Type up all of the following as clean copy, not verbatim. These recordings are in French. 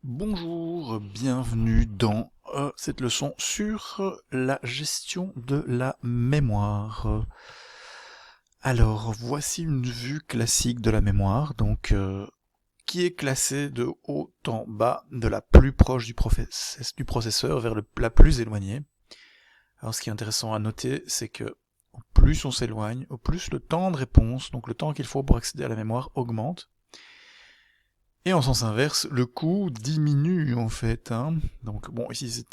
Bonjour, bienvenue dans cette leçon sur la gestion de la mémoire. Alors, voici une vue classique de la mémoire, donc qui est classée de haut en bas, de la plus proche du processeur vers la plus éloignée. Alors, ce qui est intéressant à noter, c'est que au plus on s'éloigne, au plus le temps de réponse, donc le temps qu'il faut pour accéder à la mémoire, augmente. Et en sens inverse, le coût diminue en fait. Donc bon, ici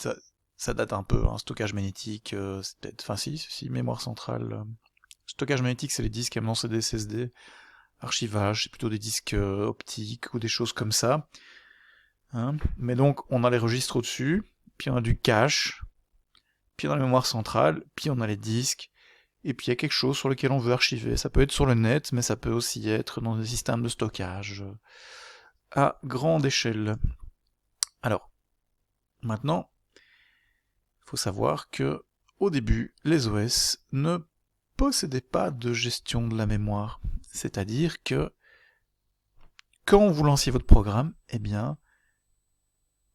ça date un peu, stockage magnétique, c'est peut-être, enfin si, mémoire centrale. Stockage magnétique, c'est les disques amenant CD, SSD. Archivage, c'est plutôt des disques optiques ou des choses comme ça. Mais donc on a les registres au-dessus, puis on a du cache, puis on a la mémoire centrale, puis on a les disques, et puis il y a quelque chose sur lequel on veut archiver. Ça peut être sur le net, mais ça peut aussi être dans des systèmes de stockage à grande échelle. Alors, maintenant, il faut savoir que, au début, les OS ne possédaient pas de gestion de la mémoire. C'est-à-dire que, quand vous lanciez votre programme, eh bien,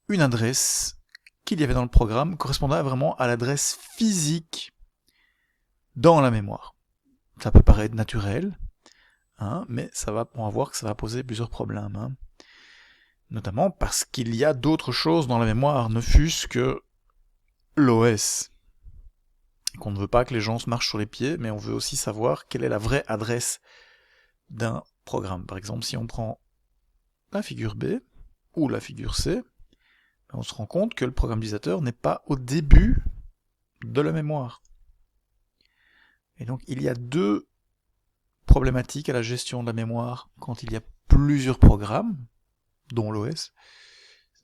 une adresse qu'il y avait dans le programme correspondait vraiment à l'adresse physique dans la mémoire. Ça peut paraître naturel, mais on va voir que ça va poser plusieurs problèmes. Notamment parce qu'il y a d'autres choses dans la mémoire, ne fût-ce que l'OS. Qu'on ne veut pas que les gens se marchent sur les pieds, mais on veut aussi savoir quelle est la vraie adresse d'un programme. Par exemple, si on prend la figure B ou la figure C, on se rend compte que le programme utilisateur n'est pas au début de la mémoire. Et donc il y a deux problématiques à la gestion de la mémoire quand il y a plusieurs programmes, dont l'OS.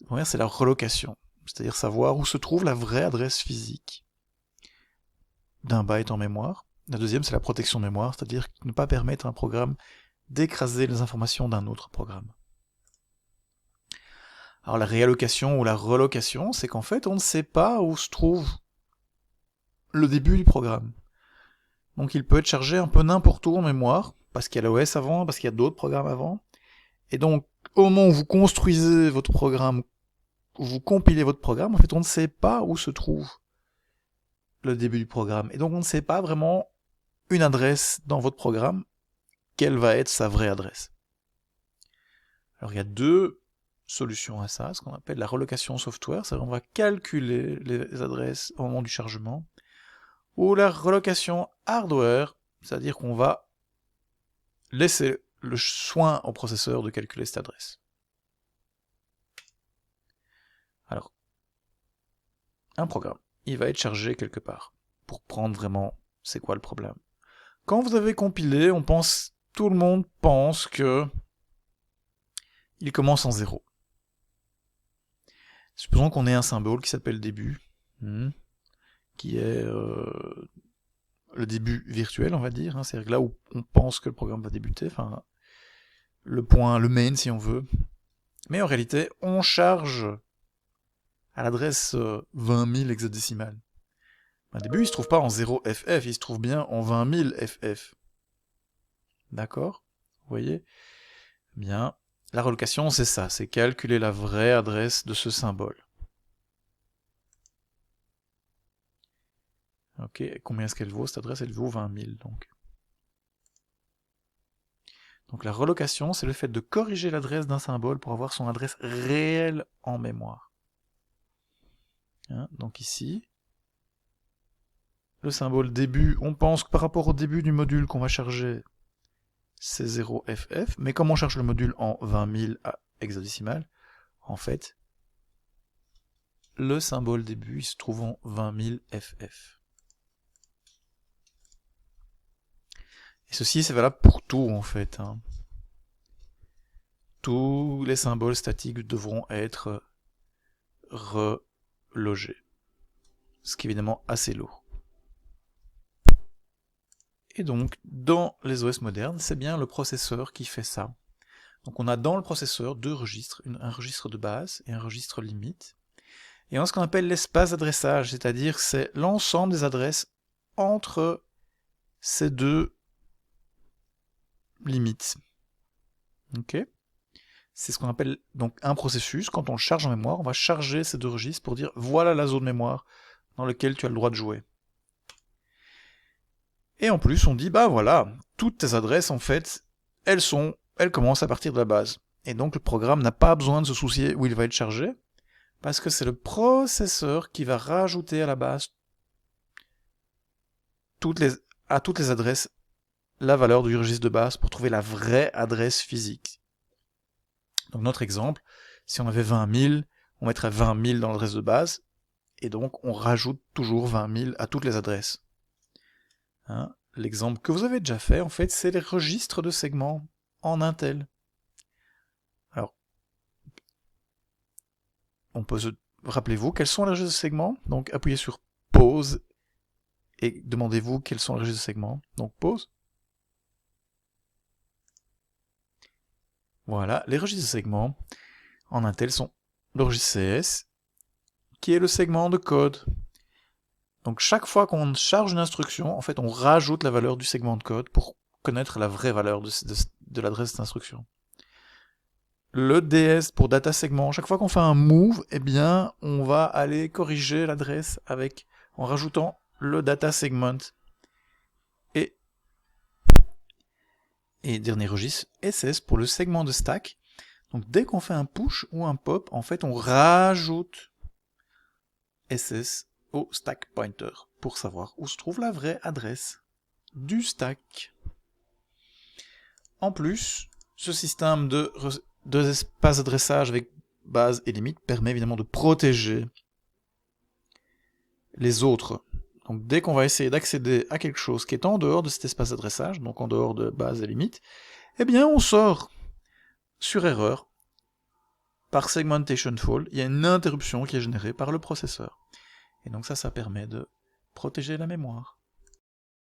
La première, c'est la relocation, c'est-à-dire savoir où se trouve la vraie adresse physique d'un byte en mémoire. La deuxième, c'est la protection de mémoire, c'est-à-dire ne pas permettre à un programme d'écraser les informations d'un autre programme. Alors la réallocation ou la relocation, c'est qu'en fait, on ne sait pas où se trouve le début du programme. Donc il peut être chargé un peu n'importe où en mémoire, parce qu'il y a l'OS avant, parce qu'il y a d'autres programmes avant. Et donc, au moment où vous construisez votre programme, où vous compilez votre programme, en fait, on ne sait pas où se trouve le début du programme. Et donc, on ne sait pas vraiment une adresse dans votre programme, quelle va être sa vraie adresse. Alors, il y a deux solutions à ça, ce qu'on appelle la relocation software, c'est-à-dire on va calculer les adresses au moment du chargement, ou la relocation hardware, c'est-à-dire qu'on va laisser le soin au processeur de calculer cette adresse. Alors, un programme, il va être chargé quelque part, pour prendre vraiment c'est quoi le problème. Quand vous avez compilé, tout le monde pense que il commence en 0. Supposons qu'on ait un symbole qui s'appelle début, qui est le début virtuel, on va dire, c'est-à-dire là où on pense que le programme va débuter, enfin le point, le main si on veut. Mais en réalité, on charge à l'adresse 20 000 hexadécimales. Au début, il se trouve pas en 0FF, il se trouve bien en 20 000 FF. D'accord? Vous voyez? Bien, la relocation, c'est ça, c'est calculer la vraie adresse de ce symbole. Ok, combien est-ce qu'elle vaut cette adresse? Elle vaut 20 000, donc. Donc la relocation, c'est le fait de corriger l'adresse d'un symbole pour avoir son adresse réelle en mémoire. Donc ici, le symbole début, on pense que par rapport au début du module qu'on va charger, c'est 0FF, mais comme on cherche le module en 20 000 hexadécimales, en fait, le symbole début il se trouve en 20 000 FF. Et ceci, c'est valable pour tout, en fait. Tous les symboles statiques devront être relogés. Ce qui est évidemment assez lourd. Et donc, dans les OS modernes, c'est bien le processeur qui fait ça. Donc on a dans le processeur deux registres, un registre de base et un registre limite. Et on a ce qu'on appelle l'espace d'adressage, c'est-à-dire c'est l'ensemble des adresses entre ces deux limites. Ok ? C'est ce qu'on appelle donc un processus. Quand on le charge en mémoire, on va charger ces deux registres pour dire voilà la zone mémoire dans laquelle tu as le droit de jouer. Et en plus, on dit bah voilà, toutes tes adresses en fait, elles commencent à partir de la base. Et donc le programme n'a pas besoin de se soucier où il va être chargé, parce que c'est le processeur qui va rajouter à la base à toutes les adresses la valeur du registre de base pour trouver la vraie adresse physique. Donc notre exemple, si on avait 20 000, on mettrait 20 000 dans l'adresse de base, et donc on rajoute toujours 20 000 à toutes les adresses. Hein, l'exemple que vous avez déjà fait, en fait, c'est les registres de segments en Intel. Alors, rappelez-vous, quels sont les registres de segments? Donc appuyez sur pause, et demandez-vous quels sont les registres de segments. Donc pause. Voilà, les registres de segments en Intel sont le registre CS, qui est le segment de code. Donc chaque fois qu'on charge une instruction, en fait on rajoute la valeur du segment de code pour connaître la vraie valeur de l'adresse d'instruction. Le DS pour data segment, chaque fois qu'on fait un move, eh bien on va aller corriger l'adresse en rajoutant le data segment. Et dernier registre, SS pour le segment de stack. Donc dès qu'on fait un push ou un pop, en fait on rajoute SS au stack pointer pour savoir où se trouve la vraie adresse du stack. En plus, ce système de espace d'adressage avec base et limite permet évidemment de protéger les autres. Donc dès qu'on va essayer d'accéder à quelque chose qui est en dehors de cet espace d'adressage, donc en dehors de base et limite, eh bien on sort sur erreur. Par segmentation fault, il y a une interruption qui est générée par le processeur. Et donc ça permet de protéger la mémoire.